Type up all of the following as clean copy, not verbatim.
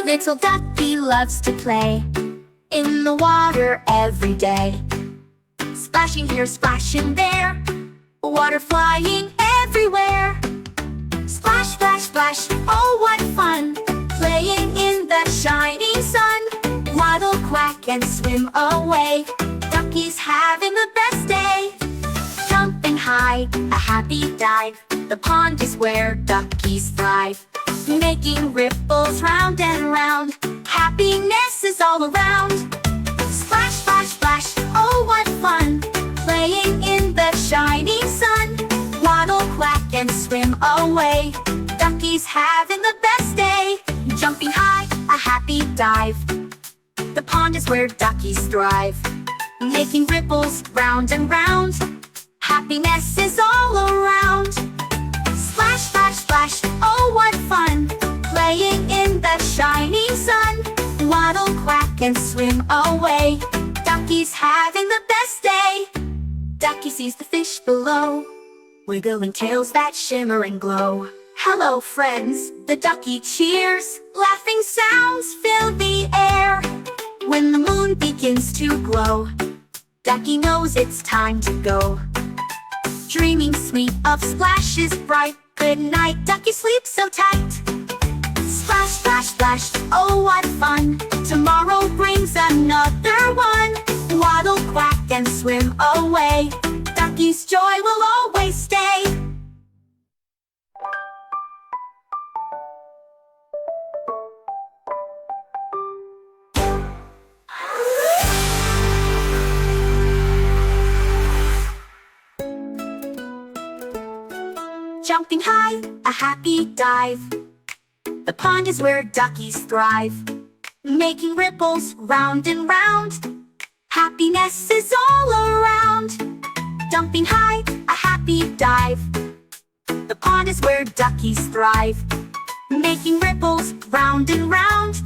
Little Ducky loves to play in the water every day. Splashing here, splashing there, water flying everywhere. Splash, splash, splash, oh what fun, playing in the shining sun. Waddle, quack, and swim away, Ducky's having the best day. Jumping high, a happy dive, the pond is where duckies thrive. Making ripples round and round, happiness is all around. Splash, splash, splash, oh what fun, playing in the shining sun. Waddle, quack, and swim away, Ducky's having the best day. Jumping high, a happy dive, the pond is where duckies thrive. Making ripples round and round, happiness is all around. Splash, splash, splash, oh what fun, playing in the shining sun. Waddle, quack, and swim away, Ducky's having the best day. Ducky sees the fish below, wiggling tails that shimmer and glow. Hello friends, the ducky cheers, laughing sounds fill the air. When the moon begins to glow, Ducky knows it's time to go. Dreaming sweet of splashes bright, good night, Ducky sleeps so tight. Splash, splash, splash, oh what fun, tomorrow brings another one. Waddle, quack, and swim away, Ducky's joy will always stay. Jumping high, a happy dive, the pond is where duckies thrive. Making ripples round and round, happiness is all around. Jumping high, a happy dive, the pond is where duckies thrive. Making ripples round and round,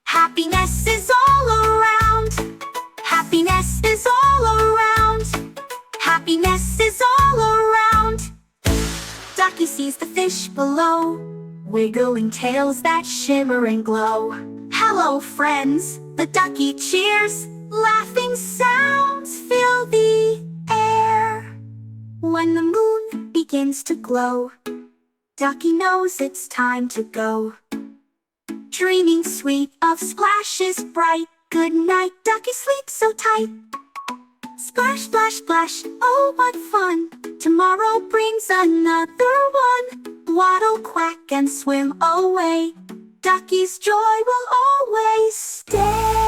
happiness is all around. Happiness is all around. Happiness is all around. Ducky sees the fish below, wiggling tails that shimmer and glow. Hello friends, the ducky cheers, laughing sounds fill the air. When the moon begins to glow, Ducky knows it's time to go. Dreaming sweet of splashes bright, good night, Ducky sleeps so tight. Splash, splash, splash, oh what fun, tomorrow brings another one. Waddle, quack, and swim away, Ducky's joy will always stay.